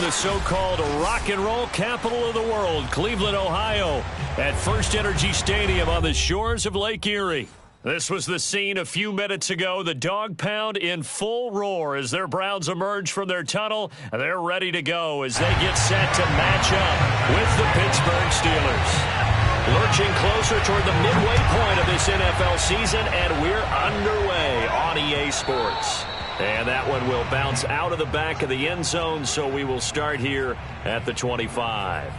the so-called rock and roll capital of the world, Cleveland, Ohio, at First Energy Stadium on the shores of Lake Erie. This was the scene a few minutes ago. The dog pound in full roar as their Browns emerge from their tunnel. They're ready to go as they get set to match up with the Pittsburgh Steelers. Lurching closer toward the midway point of this NFL season, and we're underway on EA Sports. And that one will bounce out of the back of the end zone, so we will start here at the 25.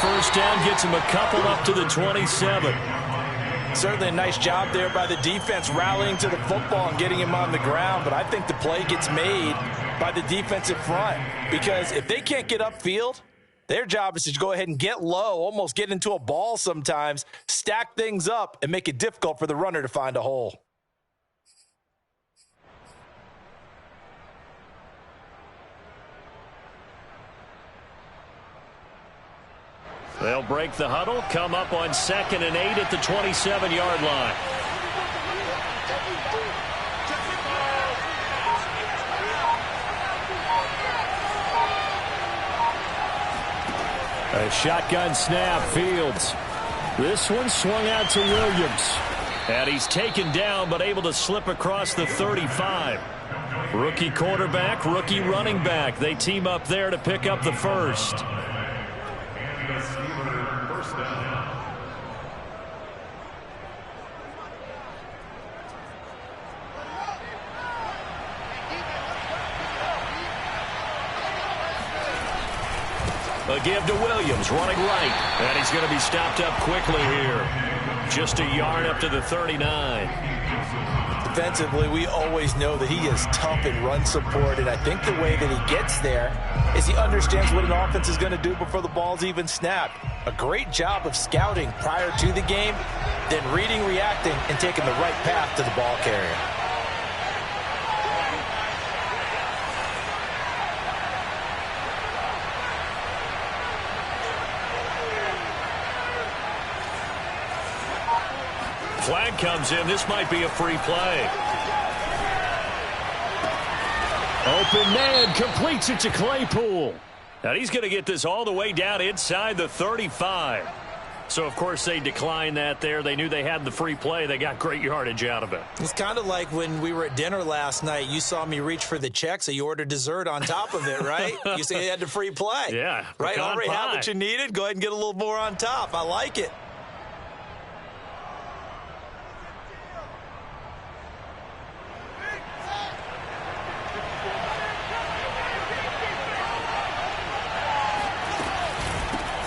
First down gets him a couple up to the 27. Certainly a nice job there by the defense rallying to the football and getting him on the ground, but I think the play gets made by the defensive front because if they can't get upfield, their job is to go ahead and get low, almost get into a ball sometimes, stack things up, and make it difficult for the runner to find a hole. They'll break the huddle, come up on 2nd and 8 at the 27-yard line. A shotgun snap, Fields. This one swung out to Williams. And he's taken down, but able to slip across the 35. Rookie quarterback, rookie running back. They team up there to pick up the first. A give to Williams, running right. And he's going to be stopped up quickly here. Just a yard up to the 39. Defensively, we always know that he is tough in run support, and I think the way that he gets there is he understands what an offense is going to do before the ball's even snapped. A great job of scouting prior to the game, then reading, reacting, and taking the right path to the ball carrier. Flag comes in. This might be a free play. Open man completes it to Claypool. And he's going to get this all the way down inside the 35. So, of course, they declined that there. They knew they had the free play. They got great yardage out of it. It's kind of like when we were at dinner last night. You saw me reach for the check, so you ordered dessert on top of it, right? You said you had the free play. Yeah. Right? Already had what you needed. Go ahead and get a little more on top. I like it.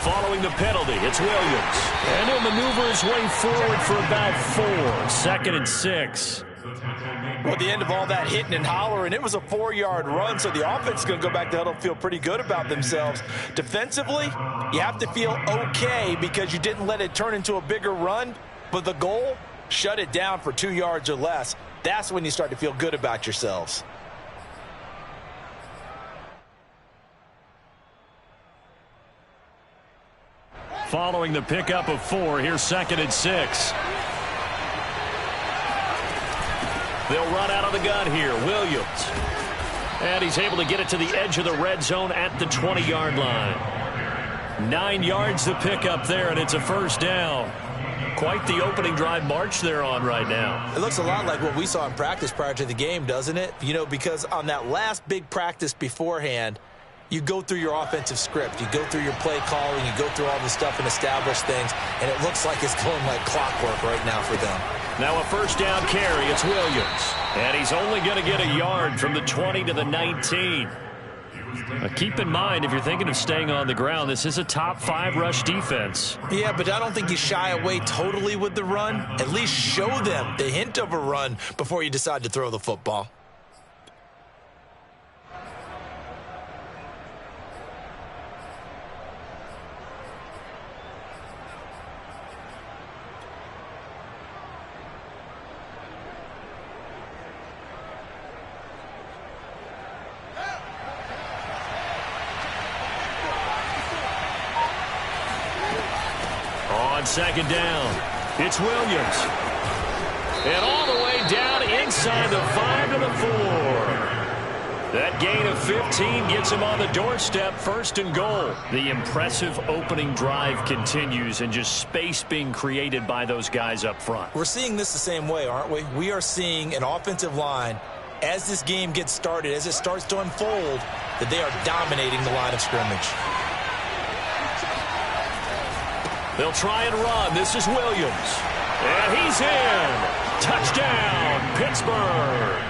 Following the penalty, it's Williams. And he'll maneuver his way forward for about 4. 2nd and 6. Well, at the end of all that hitting and hollering, it was a 4-yard run, so the offense is going to go back to huddle and feel pretty good about themselves. Defensively, you have to feel okay because you didn't let it turn into a bigger run, but the goal, shut it down for 2 yards or less. That's when you start to feel good about yourselves. Following the pickup of 4, here's 2nd and 6. They'll run out of the gun here. Williams. And he's able to get it to the edge of the red zone at the 20-yard line. 9 yards to pick up there, and it's a first down. Quite the opening drive march they're on right now. It looks a lot like what we saw in practice prior to the game, doesn't it? You know, because on that last big practice beforehand, you go through your offensive script. You go through your play calling. You go through all the stuff and establish things. And it looks like it's going like clockwork right now for them. Now a first down carry. It's Williams. And he's only going to get a yard from the 20 to the 19. Keep in mind, if you're thinking of staying on the ground, this is a top 5 rush defense. Yeah, but I don't think you shy away totally with the run. At least show them the hint of a run before you decide to throw the football. On second down, it's Williams. And all the way down inside the 5 to the 4. That gain of 15 gets him on the doorstep, 1st and goal. The impressive opening drive continues, and just space being created by those guys up front. We're seeing this the same way, aren't we? We are seeing an offensive line, as this game gets started, as it starts to unfold, that they are dominating the line of scrimmage. They'll try and run. This is Williams. And he's in. Touchdown, Pittsburgh.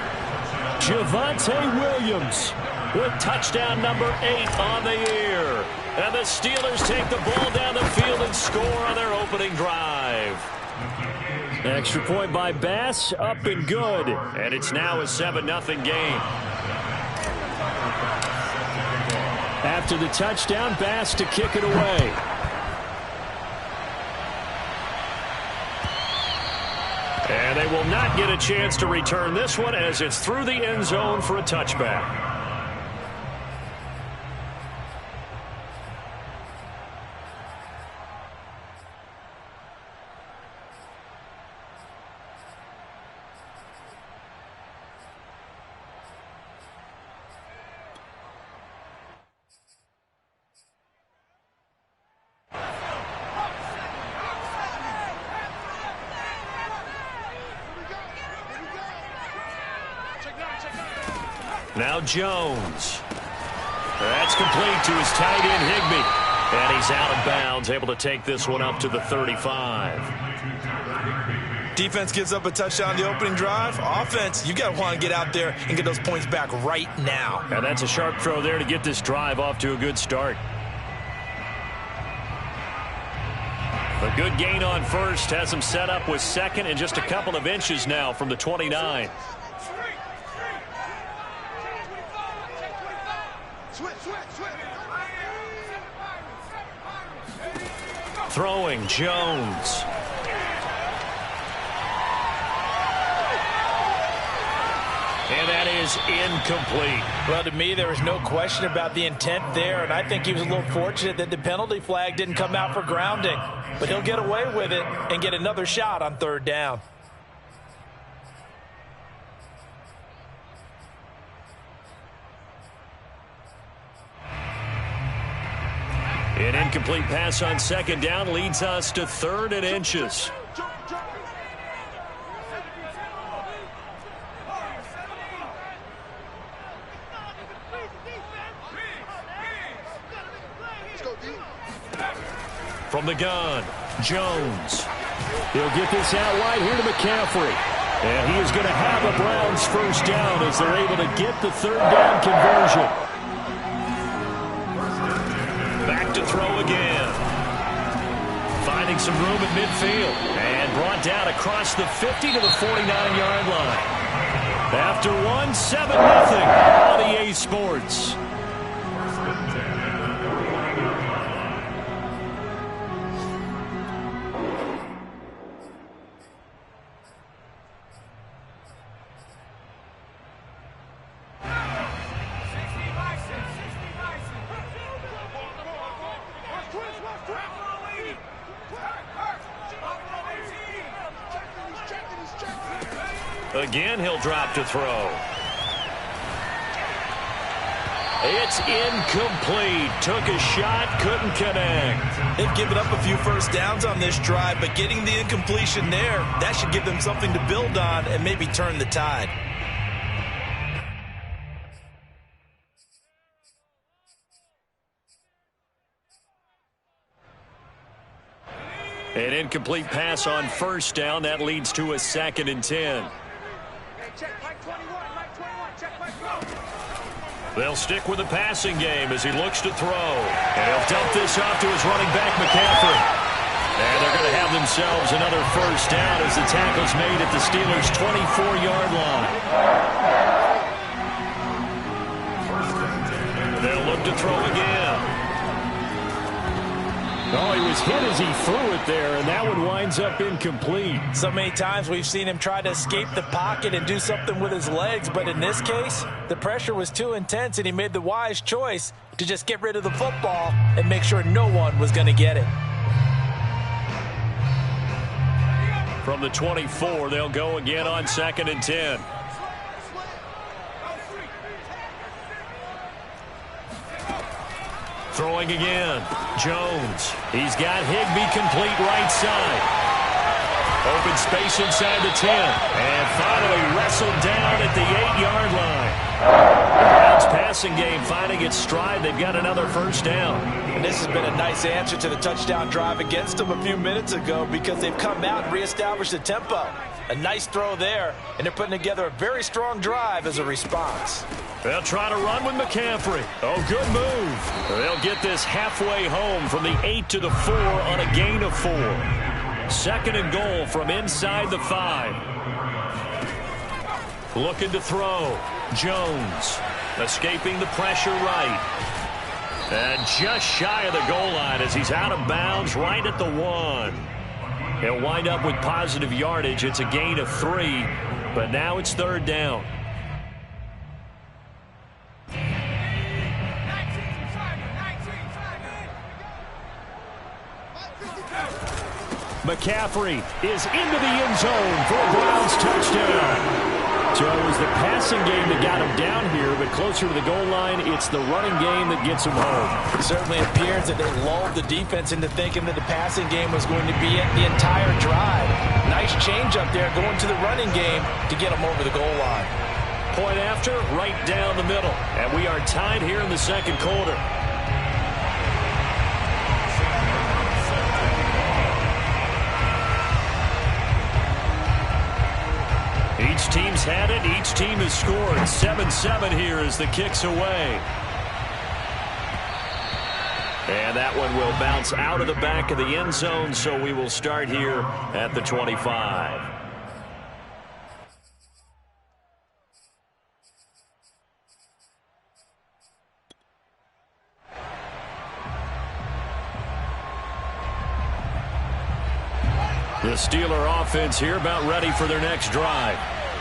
Javonte Williams with touchdown number 8 on the year. And the Steelers take the ball down the field and score on their opening drive. Extra point by Bass, up and good. And it's now a 7-0 game. After the touchdown, Bass to kick it away. And they will not get a chance to return this one as it's through the end zone for a touchback. Now Jones. That's complete to his tight end, Higbee. And he's out of bounds, able to take this one up to the 35. Defense gives up a touchdown the opening drive. Offense, you got to want to get out there and get those points back right now. And that's a sharp throw there to get this drive off to a good start. A good gain on first has him set up with second and just a couple of inches now from the 29. Throwing Jones. And that is incomplete. Well, to me, there was no question about the intent there, and I think he was a little fortunate that the penalty flag didn't come out for grounding. But he'll get away with it and get another shot on 3rd down. An incomplete pass on 2nd down leads us to 3rd and inches. From the gun, Jones. He'll get this out wide here to McCaffrey. And he is going to have a Browns 1st down as they're able to get the 3rd down conversion. Back to throw again. Finding some room at midfield. And brought down across the 50 to the 49-yard line. After one, 7-0 on EA Sports. Again, he'll drop to throw. It's incomplete. Took a shot, couldn't connect. They've given up a few 1st downs on this drive, but getting the incompletion there, that should give them something to build on and maybe turn the tide. An incomplete pass on 1st down. That leads to a 2nd and 10. They'll stick with the passing game as he looks to throw. And he'll dump this off to his running back, McCaffrey. And they're going to have themselves another first down as the tackle's made at the Steelers' 24-yard line. They'll look to throw again. Oh, he was hit as he threw it there, and that one winds up incomplete. So many times we've seen him try to escape the pocket and do something with his legs, but in this case, the pressure was too intense, and he made the wise choice to just get rid of the football and make sure no one was going to get it. From the 24, they'll go again on 2nd and 10. Throwing again. Jones. He's got Higbee complete right side. Open space inside the 10. And finally wrestled down at the 8-yard line. The Browns passing game finding its stride. They've got another first down. And this has been a nice answer to the touchdown drive against them a few minutes ago because they've come out and reestablished the tempo. A nice throw there, and they're putting together a very strong drive as a response. They'll try to run with McCaffrey. Oh, good move. They'll get this halfway home from the 8 to the 4 on a gain of 4. 2nd and goal from inside the 5. Looking to throw. Jones escaping the pressure right. And just shy of the goal line as he's out of bounds right at the 1. He'll wind up with positive yardage. It's a gain of 3, but now it's 3rd down. McCaffrey is into the end zone for a Browns touchdown. So it was the passing game that got him down here, but closer to the goal line, it's the running game that gets him home. It certainly appears that they lulled the defense into thinking that the passing game was going to be it the entire drive. Nice change up there going to the running game to get them over the goal line. Point after, right down the middle. And we are tied here in the 2nd quarter. Each team's had it. Each team has scored. 7-7 here as the kick's away. And that one will bounce out of the back of the end zone, so we will start here at the 25. The Steeler offense here about ready for their next drive.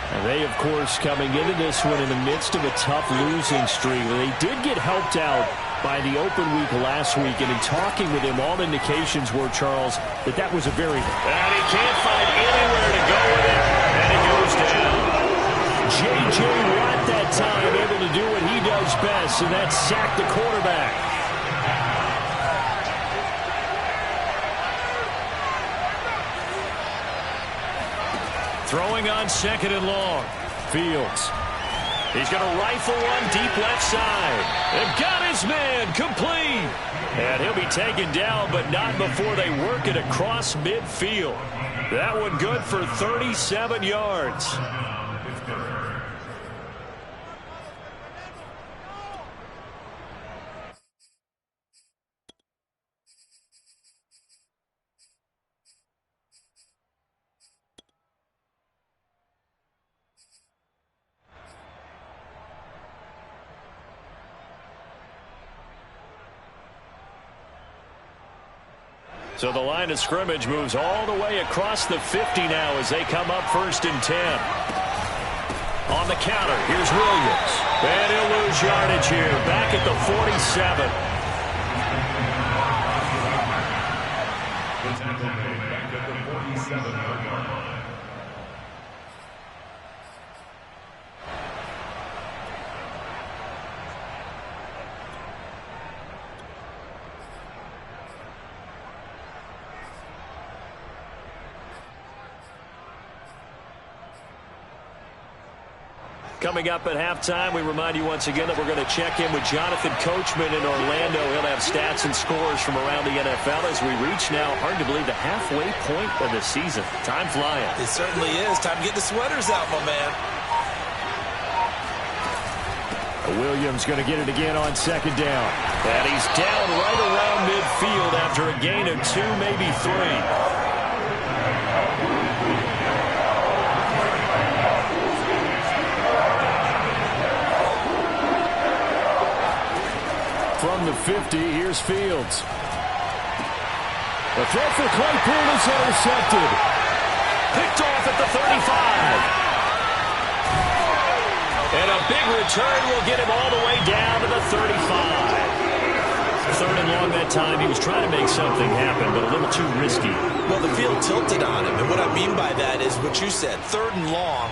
And they, of course, coming into this one in the midst of a tough losing streak. They did get helped out by the open week last week, and in talking with him, all indications were, Charles, that was a very... And he can't find anywhere to go with it, and it goes down. J.J. Watt that time able to do what he does best, and that's sack the quarterback. Throwing on 2nd and long. Fields. He's going to rifle one deep left side. They've got his man complete. And he'll be taken down, but not before they work it across midfield. That one good for 37 yards. So the line of scrimmage moves all the way across the 50 now as they come up 1st and 10. On the counter, here's Williams. And he'll lose yardage here, back at the 47. The tackle made back at the 47-yard line. Coming up at halftime, we remind you once again that we're going to check in with Jonathan Coachman in Orlando. He'll have stats and scores from around the NFL as we reach now, hard to believe, the halfway point of the season. Time flying. It certainly is. Time to get the sweaters out, my man. Williams going to get it again on second down. And he's down right around midfield after a gain of 2, maybe 3. From the 50, here's Fields. The throw for Claypool is intercepted. Picked off at the 35. And a big return will get him all the way down to the 35. Third and long that time. He was trying to make something happen, but a little too risky. Well, the field tilted on him, and what I mean by that is what you said. Third and long,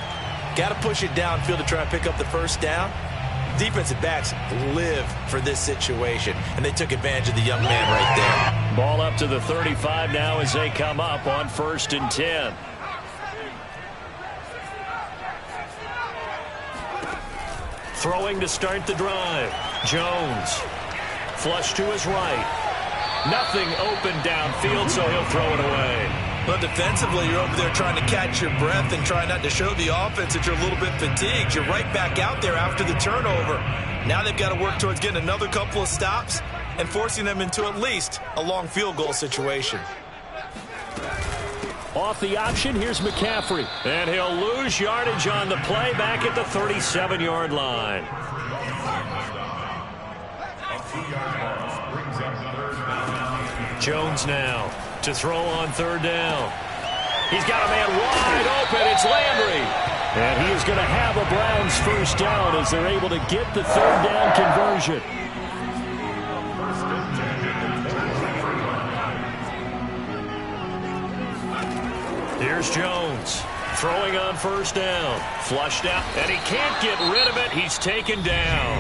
got to push it downfield to try and pick up the first down. Defensive backs live for this situation, and they took advantage of the young man right there. Ball up to the 35 now as they come up on 1st and 10. Throwing to start the drive. Jones. Flush to his right. Nothing open downfield, so he'll throw it away. But defensively, you're over there trying to catch your breath and try not to show the offense that you're a little bit fatigued. You're right back out there after the turnover. Now they've got to work towards getting another couple of stops and forcing them into at least a long field goal situation. Off the option, here's McCaffrey. And he'll lose yardage on the play back at the 37-yard line. Jones now to throw on 3rd down. He's got a man wide open. It's Landry. And he is going to have a Browns first down as they're able to get the 3rd down conversion. Here's Jones throwing on 1st down. Flushed out, and he can't get rid of it. He's taken down.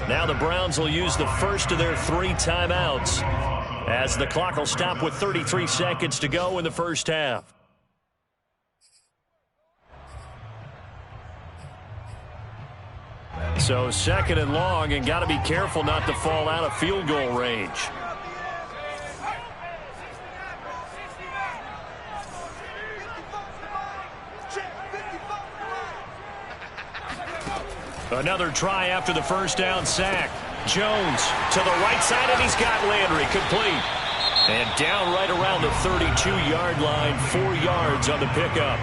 Now the Browns will use the first of their 3 timeouts as the clock will stop with 33 seconds to go in the first half. So 2nd and long, and got to be careful not to fall out of field goal range. Another try after the first down sack. Jones to the right side, and he's got Landry complete. And down right around the 32-yard line, 4 yards on the pickup.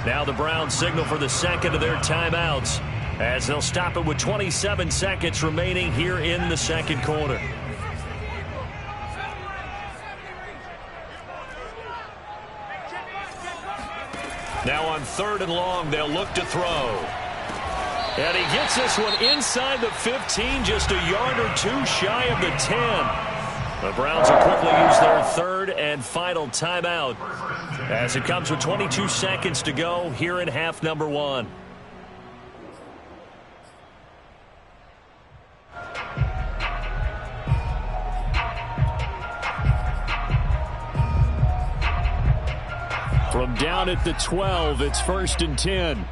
Now the Browns signal for the second of their timeouts as they'll stop it with 27 seconds remaining here in the second quarter. Now on 3rd and long, they'll look to throw. And he gets this one inside the 15, just a yard or 2 shy of the 10. The Browns will quickly use their 3rd and final timeout as it comes with 22 seconds to go here in half number 1. From down at the 12, it's 1st and 10.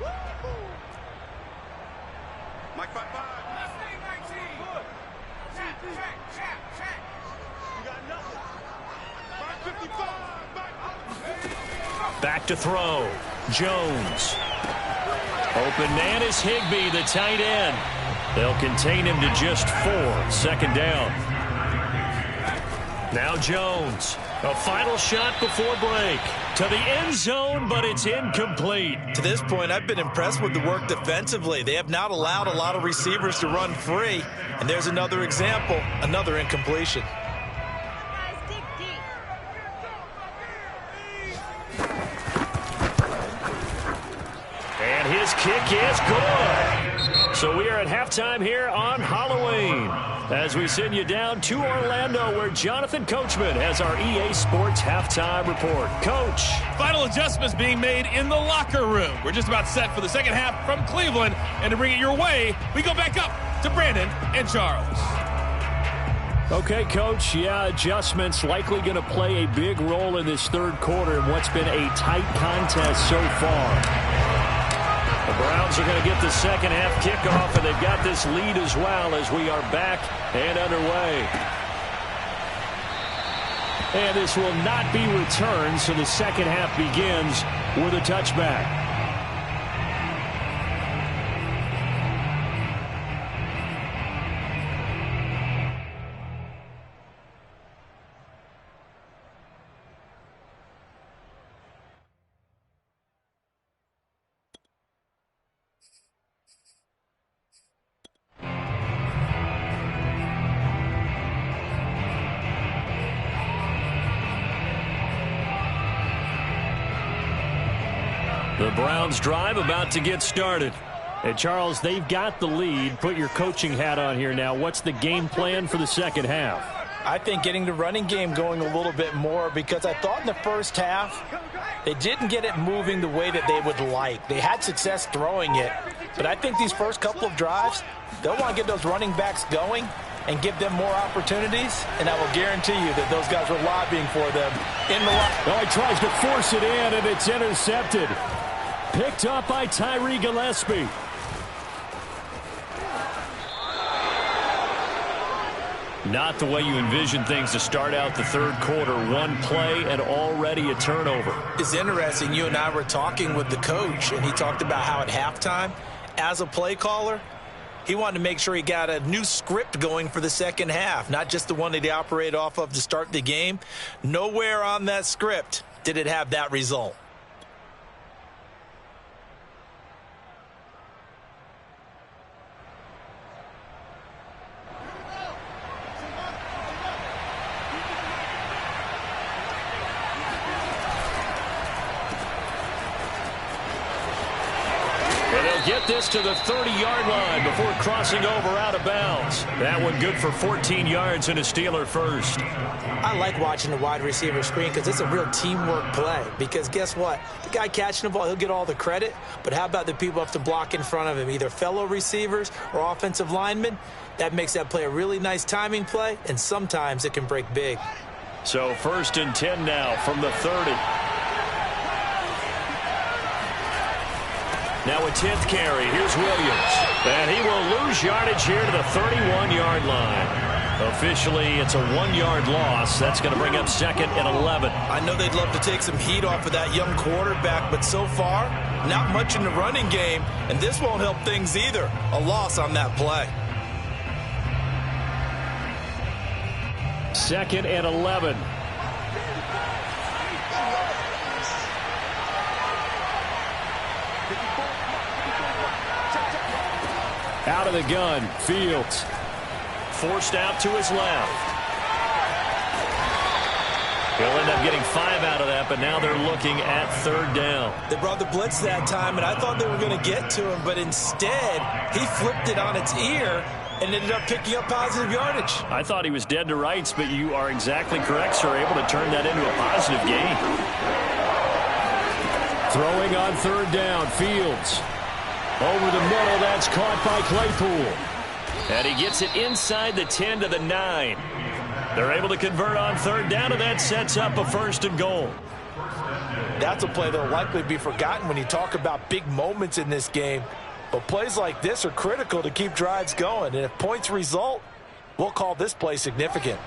Back to throw. Jones. Open man is Higbee, the tight end. They'll contain him to just 4. 2nd down. Now Jones. A final shot before break. To the end zone, but it's incomplete. To this point, I've been impressed with the work defensively. They have not allowed a lot of receivers to run free. And there's another example, another incompletion. And his kick is good. So we are at halftime here on Halloween as we send you down to Orlando where Jonathan Coachman has our EA Sports halftime report. Coach. Final adjustments being made in the locker room. We're just about set for the second half from Cleveland. And to bring it your way, we go back up to Brandon and Charles. Okay, Coach. Yeah, adjustments likely going to play a big role in this 3rd quarter in what's been a tight contest so far. The Browns are going to get the second half kickoff, and they've got this lead as well as we are back and underway. And this will not be returned, so the second half begins with a touchback. Browns drive about to get started. And Charles, they've got the lead. Put your coaching hat on here now. What's the game plan for the second half? I think getting the running game going a little bit more, because I thought in the first half they didn't get it moving the way that they would like. They had success throwing it, but I think these first couple of drives, they'll want to get those running backs going and give them more opportunities, and I will guarantee you that those guys were lobbying for them in the line. Oh, he tries to force it in, and it's intercepted. Picked up by Tyree Gillespie. Not the way you envision things to start out the third quarter. One play and already a turnover. It's interesting. You and I were talking with the coach, and he talked about how at halftime, as a play caller, he wanted to make sure he got a new script going for the second half, not just the one that he operated off of to start the game. Nowhere on that script did it have that result. Get this to the 30-yard line before crossing over out of bounds. That one good for 14 yards and a Steeler first. I like watching the wide receiver screen because it's a real teamwork play. Because guess what? The guy catching the ball, he'll get all the credit. But how about the people have to block in front of him, either fellow receivers or offensive linemen? That makes that play a really nice timing play, and sometimes it can break big. So 1st and 10 now from the 30. Now a 10th carry. Here's Williams. And he will lose yardage here to the 31-yard line. Officially, it's a 1-yard loss. That's going to bring up 2nd and 11. I know they'd love to take some heat off of that young quarterback, but so far, not much in the running game, and this won't help things either. A loss on that play. 2nd and 11. Out of the gun, Fields. Forced out to his left. He'll end up getting 5 out of that, but now they're looking at 3rd down. They brought the blitz that time, and I thought they were going to get to him, but instead, he flipped it on its ear and ended up picking up positive yardage. I thought he was dead to rights, but you are exactly correct, sir. Able to turn that into a positive gain. Throwing on 3rd down, Fields. Over the middle, that's caught by Claypool. And he gets it inside the 10 to the 9. They're able to convert on 3rd down, and that sets up a 1st and goal. That's a play that will likely be forgotten when you talk about big moments in this game. But plays like this are critical to keep drives going. And if points result, we'll call this play significant.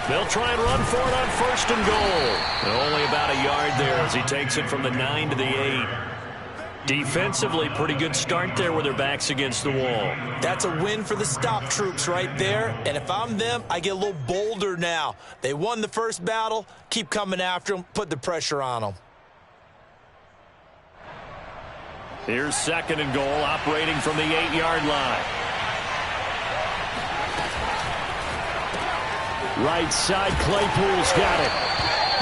They'll try and run for it on 1st and goal. And only about a yard there as he takes it from the 9 to the 8. Defensively, pretty good start there with their backs against the wall. That's a win for the stop troops right there. And if I'm them, I get a little bolder now. They won the first battle. Keep coming after them. Put the pressure on them. Here's 2nd and goal, operating from the 8-yard line. Right side, Claypool's got it.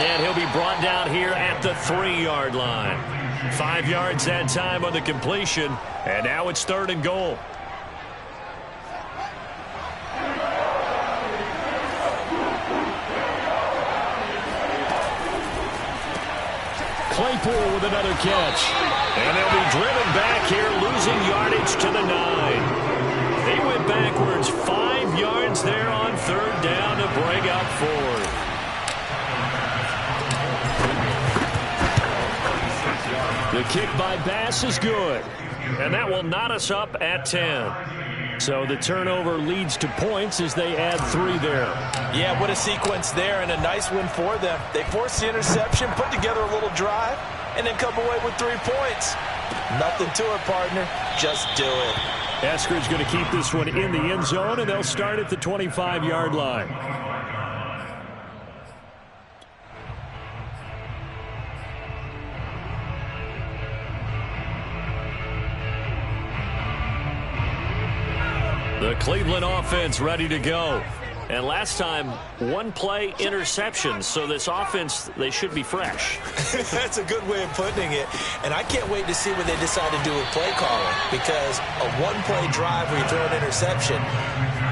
And he'll be brought down here at the 3-yard line. 5 yards that time on the completion, and now it's 3rd and goal. Claypool with another catch. And they'll be driven back here, losing yardage to the 9. They went backwards 5 yards there on 3rd down to bring up 4th. The kick by Bass is good. And that will knot us up at 10. So the turnover leads to points as they add 3 there. Yeah, what a sequence there, and a nice win for them. They forced the interception, put together a little drive, and then come away with 3 points. Nothing to it, partner. Just do it. Esker's going to keep this one in the end zone, and they'll start at the 25-yard line. The Cleveland offense ready to go. And last time, one play interception. So this offense, they should be fresh. That's a good way of putting it. And I can't wait to see what they decide to do with play calling, because a one-play drive where you throw an interception,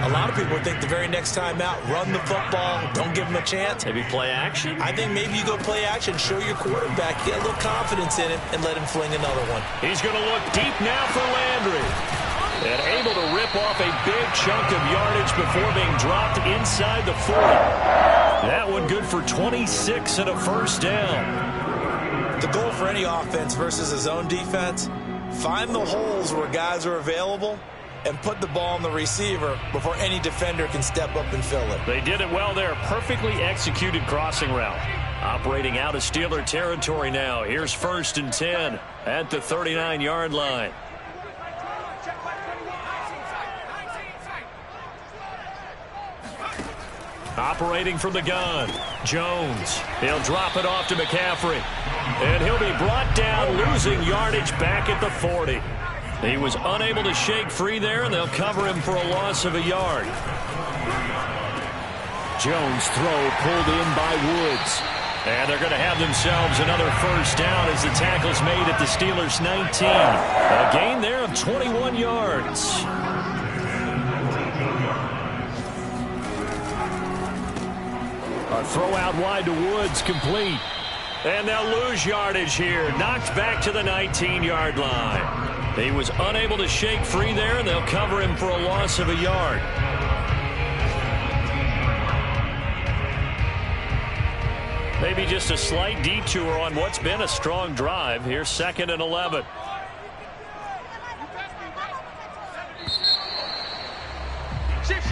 a lot of people think the very next time out, run the football, don't give them a chance. Maybe play action? I think maybe you go play action, show your quarterback, get a little confidence in him, and let him fling another one. He's going to look deep now for Landry. And able to rip off a big chunk of yardage before being dropped inside the 40. That one good for 26 and a first down. The goal for any offense versus a zone defense, find the holes where guys are available and put the ball on the receiver before any defender can step up and fill it. They did it well there. Perfectly executed crossing route. Operating out of Steeler territory now. Here's 1st and 10 at the 39-yard line. Operating from the gun, Jones. He'll drop it off to McCaffrey. And he'll be brought down, losing yardage back at the 40. He was unable to shake free there, and they'll cover him for a loss of a yard. Jones' throw pulled in by Woods. And they're going to have themselves another first down as the tackle's made at the Steelers' 19. A gain there of 21 yards. A throw out wide to Woods, complete. And they'll lose yardage here. Knocked back to the 19-yard line. He was unable to shake free there, and they'll cover him for a loss of a yard. Maybe just a slight detour on what's been a strong drive. Here's 2nd and 11.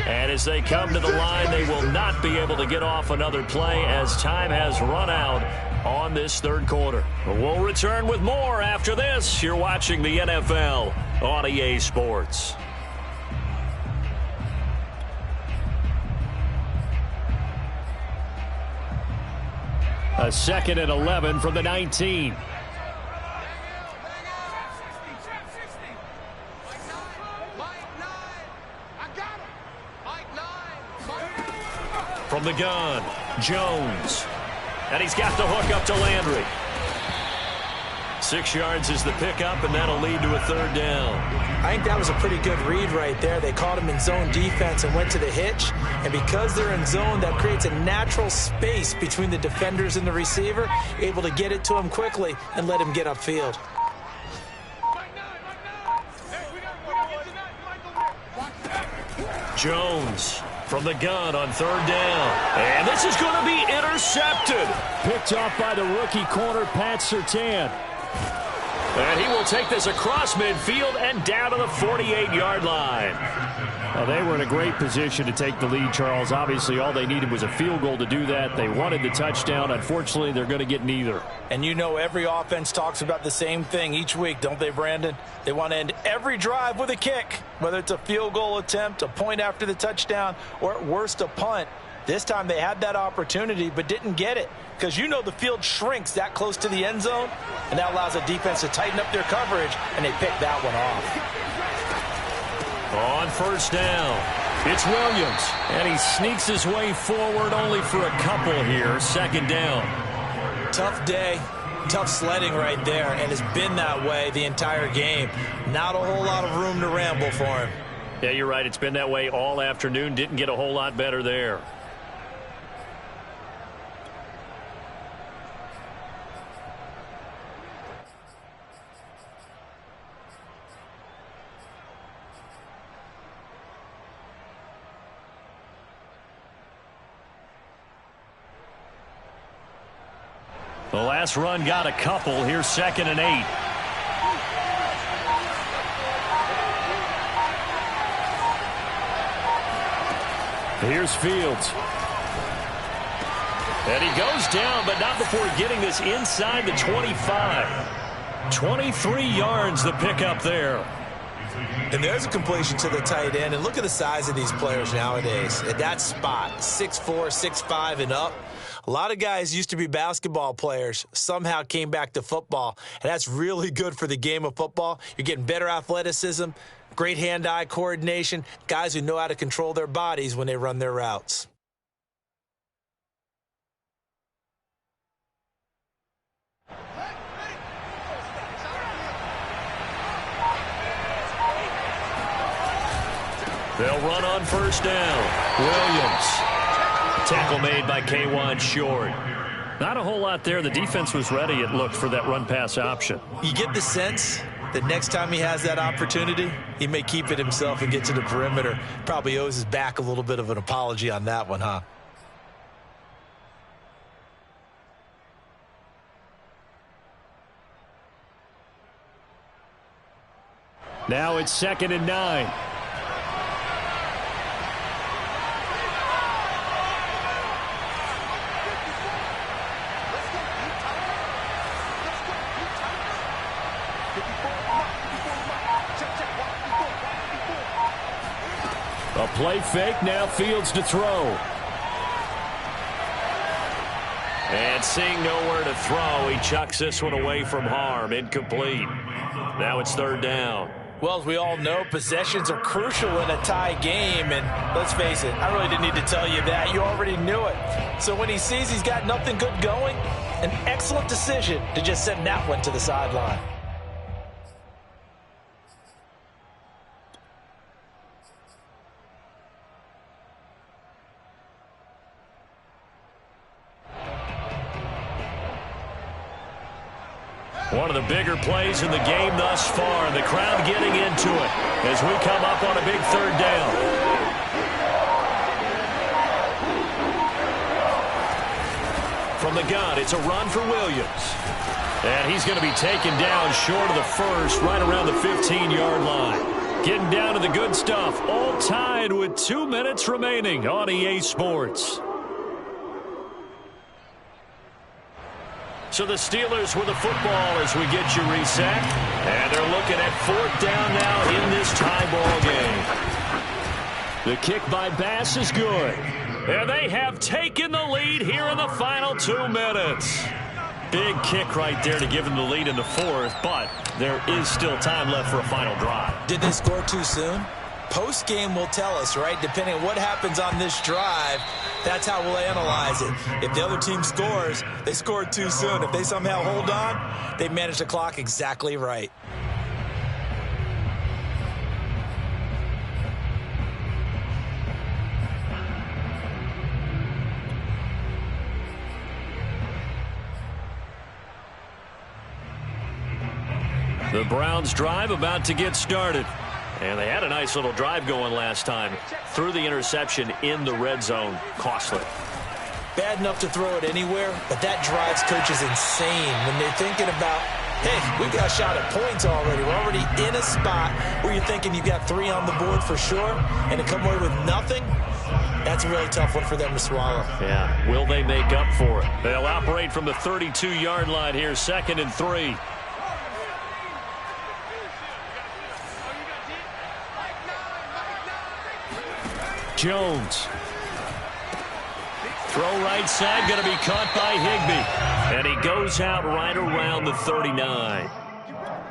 And as they come to the line, they will not be able to get off another play as time has run out on this third quarter. We'll return with more after this. You're watching the NFL on EA Sports. A 2nd and 11 from the 19. From the gun, Jones. And he's got the hook up to Landry. 6 yards is the pickup, and that'll lead to a third down. I think that was a pretty good read right there. They caught him in zone defense and went to the hitch. And because they're in zone, that creates a natural space between the defenders and the receiver, able to get it to him quickly and let him get upfield. Jones from the gun on third down. And this is going to be intercepted. Picked off by the rookie corner, Pat Surtain. And he will take this across midfield and down to the 48-yard line. Well, they were in a great position to take the lead, Charles. Obviously, all they needed was a field goal to do that. They wanted the touchdown. Unfortunately, they're going to get neither. And you know every offense talks about the same thing each week, don't they, Brandon? They want to end every drive with a kick, whether it's a field goal attempt, a point after the touchdown, or at worst a punt. This time they had that opportunity but didn't get it, because you know the field shrinks that close to the end zone, and that allows the defense to tighten up their coverage, and they pick that one off. On first down, it's Williams, and he sneaks his way forward only for a couple here. 2nd down. Tough day, tough sledding right there, and it's been that way the entire game. Not a whole lot of room to ramble for him. Yeah, you're right. It's been that way all afternoon. Didn't get a whole lot better there. The last run got a couple. Here's 2nd and 8. Here's Fields. And he goes down, but not before getting this inside the 25. 23 yards the pickup there. And there's a completion to the tight end. And look at the size of these players nowadays. At that spot, 6'4", 6'5", and up. A lot of guys used to be basketball players, somehow came back to football, and that's really good for the game of football. You're getting better athleticism, great hand-eye coordination, guys who know how to control their bodies when they run their routes. They'll run on first down. Williams. Tackle made by K1 Short. Not a whole lot there. The defense was ready, it looked, for that run-pass option. You get the sense that next time he has that opportunity, he may keep it himself and get to the perimeter. Probably owes his back a little bit of an apology on that one, huh? Now it's 2nd and 9. A play fake, now Fields to throw. And seeing nowhere to throw, he chucks this one away from harm. Incomplete. Now it's 3rd down. Well, as we all know, possessions are crucial in a tie game, and let's face it, I really didn't need to tell you that. You already knew it. So when he sees he's got nothing good going, an excellent decision to just send that one to the sideline. One of the bigger plays in the game thus far, and the crowd getting into it as we come up on a big 3rd down. From the gun, it's a run for Williams. And he's going to be taken down short of the first, right around the 15-yard line. Getting down to the good stuff, all tied with 2 minutes remaining on EA Sports. So the Steelers with the football as we get you reset. And they're looking at 4th down now in this tie ball game. The kick by Bass is good. And they have taken the lead here in the final 2 minutes. Big kick right there to give them the lead in the 4th, but there is still time left for a final drive. Did they score too soon? Post-game will tell us, right? Depending on what happens on this drive, that's how we'll analyze it. If the other team scores, they scored too soon. If they somehow hold on, they managed the clock exactly right. The Browns drive about to get started. And they had a nice little drive going last time. Threw the interception in the red zone. Costly. Bad enough to throw it anywhere, but that drives coaches insane when they're thinking about, hey, we got a shot at points already. We're already in a spot where you're thinking you got 3 on the board for sure, and to come away with nothing, that's a really tough one for them to swallow. Yeah, will they make up for it? They'll operate from the 32-yard line here, 2nd and 3. Jones. Throw right side, going to be caught by Higbee. And he goes out right around the 39.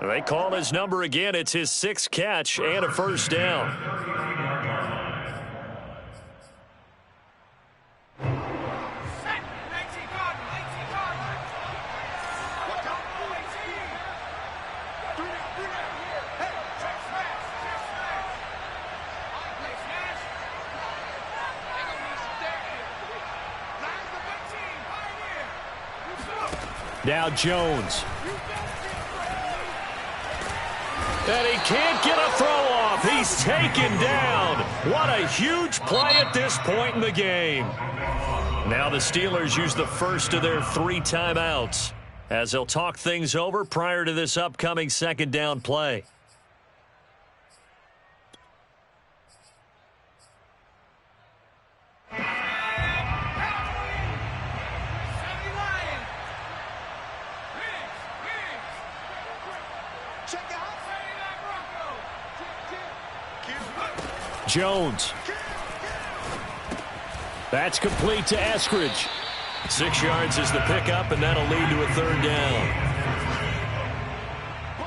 They call his number again. It's his 6th catch and a 1st down. Now Jones. And he can't get a throw off. He's taken down. What a huge play at this point in the game. Now the Steelers use the first of their 3 timeouts as they'll talk things over prior to this upcoming 2nd down play. Jones. That's complete to Eskridge. 6 yards is the pickup, and that'll lead to a third down.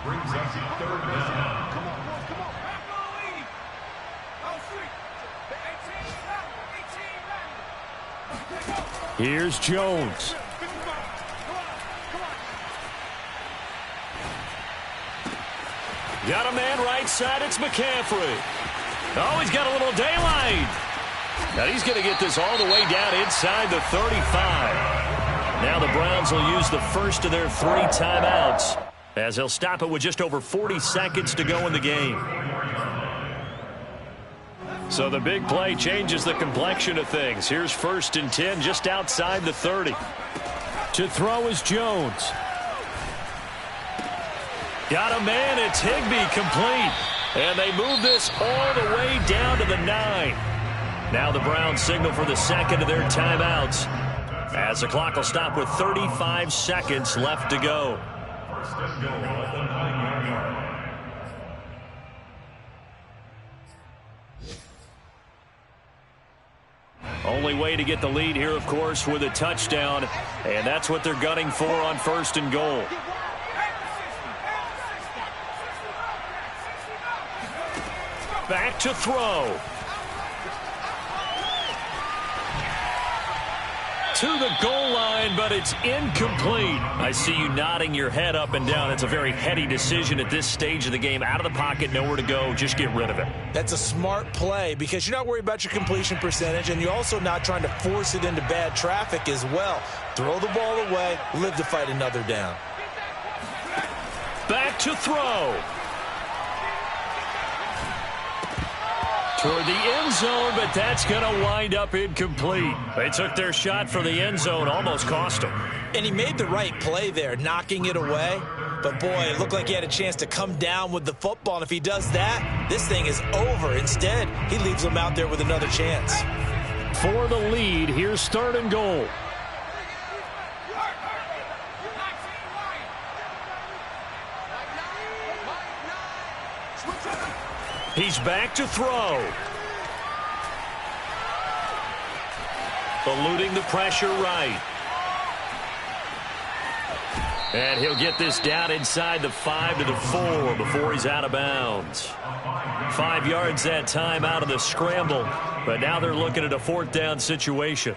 Brings us third down. Here's Jones. Got a man right side. It's McCaffrey. Oh, he's got a little daylight. Now he's going to get this all the way down inside the 35. Now the Browns will use the first of their 3 timeouts as they'll stop it with just over 40 seconds to go in the game. So the big play changes the complexion of things. Here's 1st and 10 just outside the 30. To throw is Jones. Got a man. It's Higbee, complete. And they move this all the way down to the 9. Now the Browns signal for the second of their timeouts as the clock will stop with 35 seconds left to go. First and goal at the 9-yard line. Only way to get the lead here, of course, with a touchdown, and that's what they're gunning for on 1st and goal. Back to throw. To the goal line, but it's incomplete. I see you nodding your head up and down. It's a very heady decision at this stage of the game. Out of the pocket, nowhere to go. Just get rid of it. That's a smart play because you're not worried about your completion percentage, and you're also not trying to force it into bad traffic as well. Throw the ball away, live to fight another down. Back to throw. Toward the end zone, but that's going to wind up incomplete. They took their shot for the end zone, almost cost them. And he made the right play there, knocking it away. But, boy, it looked like he had a chance to come down with the football. And if he does that, this thing is over. Instead, he leaves him out there with another chance. For the lead, here's 3rd and goal. He's back to throw. Eluding the pressure right. And he'll get this down inside the 5 to the 4 before he's out of bounds. 5 yards that time out of the scramble. But now they're looking at a 4th down situation.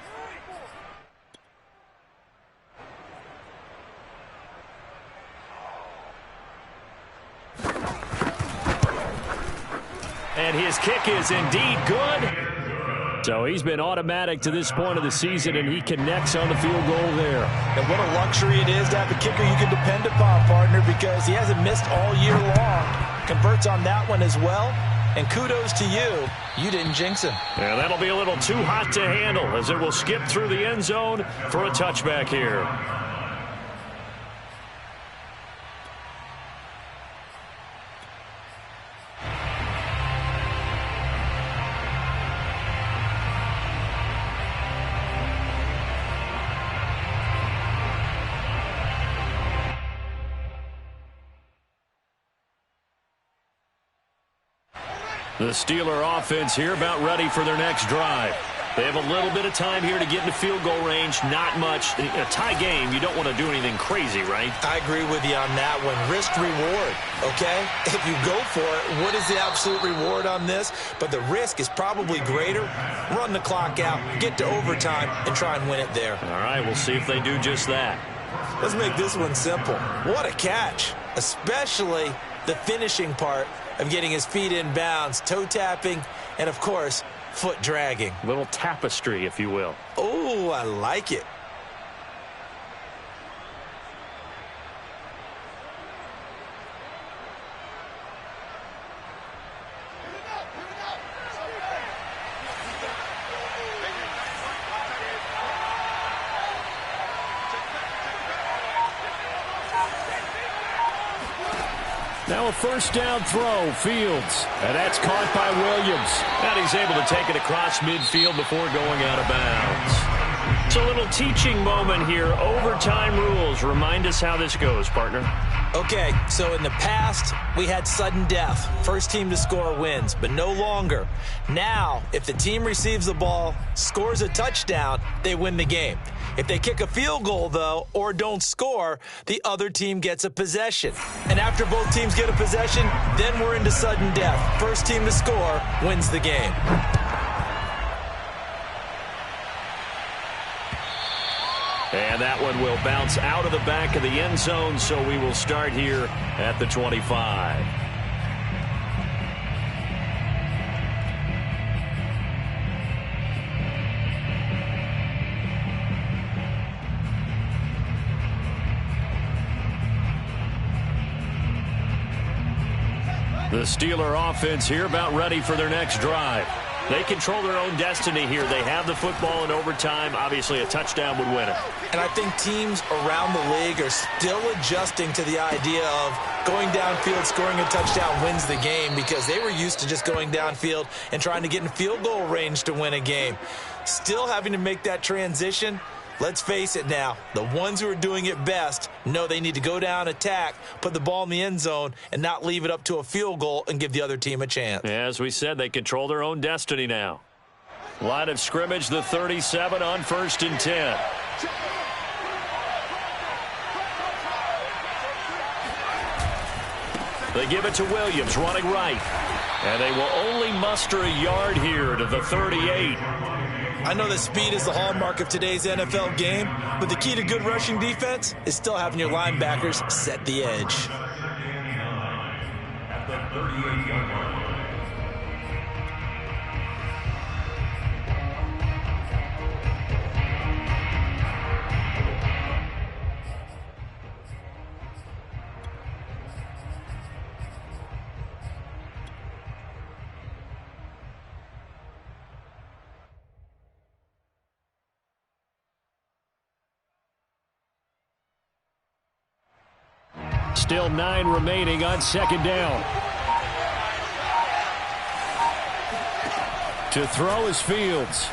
And his kick is indeed good. So he's been automatic to this point of the season, and he connects on the field goal there. And what a luxury it is to have a kicker you can depend upon, partner, because he hasn't missed all year long. Converts on that one as well. And kudos to you. You didn't jinx him. Yeah, that'll be a little too hot to handle as it will skip through the end zone for a touchback here. The Steeler offense here about ready for their next drive. They have a little bit of time here to get into field goal range. Not much. In a tie game, you don't want to do anything crazy, right? I agree with you on that one. Risk-reward, okay? If you go for it, what is the absolute reward on this? But the risk is probably greater. Run the clock out, get to overtime, and try and win it there. All right, we'll see if they do just that. Let's make this one simple. What a catch, especially the finishing part of getting his feet in bounds, toe tapping, and, of course, foot dragging. Little tapestry, if you will. Oh, I like it. Now a 1st down throw, Fields. And that's caught by Williams. And he's able to take it across midfield before going out of bounds. It's a little teaching moment here. Overtime rules. Remind us how this goes, partner. Okay, so in the past, we had sudden death. First team to score wins, but no longer. Now, if the team receives the ball, scores a touchdown, they win the game. If they kick a field goal, though, or don't score, the other team gets a possession. And after both teams get a possession, then we're into sudden death. First team to score wins the game. And that one will bounce out of the back of the end zone, so we will start here at the 25. The Steeler offense here about ready for their next drive. They control their own destiny here. They have the football in overtime. Obviously, a touchdown would win it. And I think teams around the league are still adjusting to the idea of going downfield, scoring a touchdown wins the game, because they were used to just going downfield and trying to get in field goal range to win a game. Still having to make that transition. Let's face it now, the ones who are doing it best know they need to go down, attack, put the ball in the end zone, and not leave it up to a field goal and give the other team a chance. As we said, they control their own destiny now. Line of scrimmage, the 37 on 1st and 10. They give it to Williams, running right. And they will only muster a yard here to the 38. I know that speed is the hallmark of today's NFL game, but the key to good rushing defense is still having your linebackers set the edge. At the 38-yard line. Still 9 remaining on 2nd down. To throw is Fields.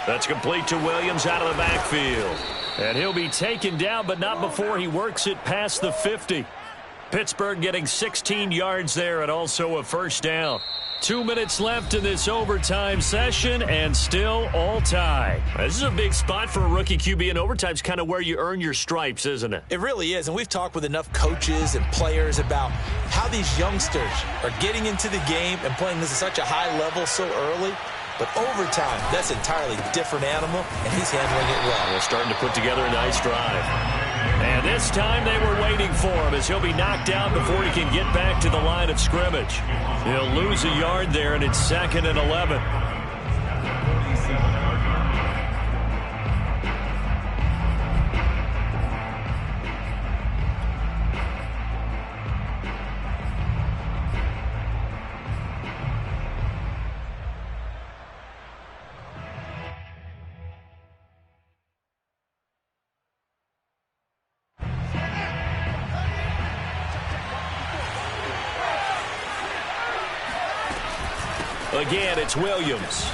That's complete to Williams out of the backfield. And he'll be taken down, but not before he works it past the 50. Pittsburgh getting 16 yards there and also a first down. 2 minutes left in this overtime session, and still all tied. This is a big spot for a rookie QB, and overtime's kind of where you earn your stripes, isn't it? It really is, and we've talked with enough coaches and players about how these youngsters are getting into the game and playing this at such a high level so early. But overtime, that's an entirely different animal, and he's handling it well. They're starting to put together a nice drive. And this time they were waiting for him as he'll be knocked down before he can get back to the line of scrimmage. He'll lose a yard there, and it's 2nd and 11. Again, it's Williams.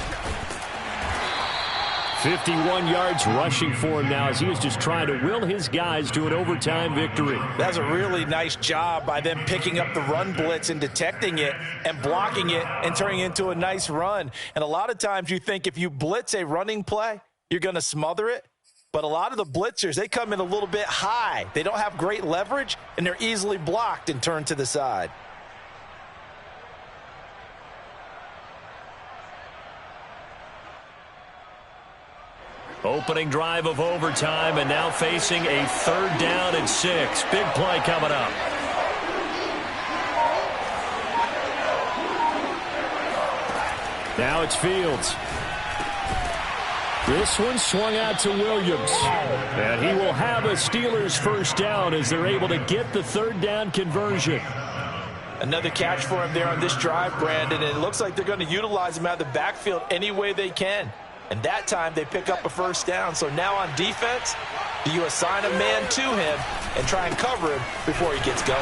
51 yards rushing for him now as he was just trying to will his guys to an overtime victory. That's a really nice job by them picking up the run blitz and detecting it and blocking it and turning it into a nice run. And a lot of times you think if you blitz a running play, you're going to smother it. But a lot of the blitzers, they come in a little bit high. They don't have great leverage, and they're easily blocked and turned to the side. Opening drive of overtime, and now facing a 3rd down and 6. Big play coming up. Now it's Fields. This one swung out to Williams. And he will have a Steelers first down as they're able to get the 3rd down conversion. Another catch for him there on this drive, Brandon, and it looks like they're going to utilize him out of the backfield any way they can. And that time they pick up a first down. So now on defense, do you assign a man to him and try and cover him before he gets going?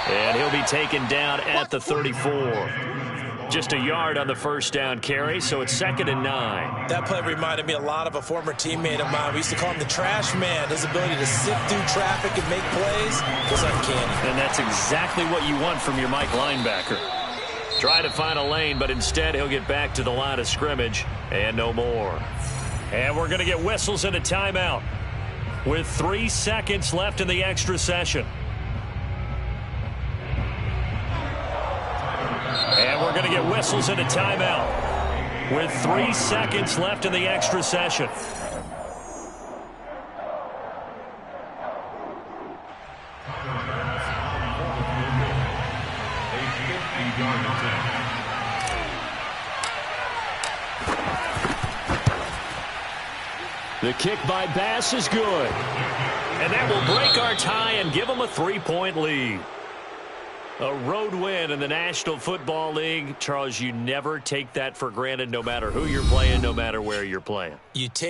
And he'll be taken down at the 34. Just a yard on the first down carry, so it's 2nd and 9. That play reminded me a lot of a former teammate of mine. We used to call him the trash man. His ability to sift through traffic and make plays was uncanny. And that's exactly what you want from your Mike linebacker. Try to find a lane, but instead he'll get back to the line of scrimmage and no more. And we're going to get whistles and a timeout with 3 seconds left in the extra session. And we're going to get whistles and a timeout with 3 seconds left in the extra session. The kick by Bass is good. And that will break our tie and give them a 3-point lead. A road win in the National Football League. Charles, you never take that for granted no matter who you're playing, no matter where you're playing. You take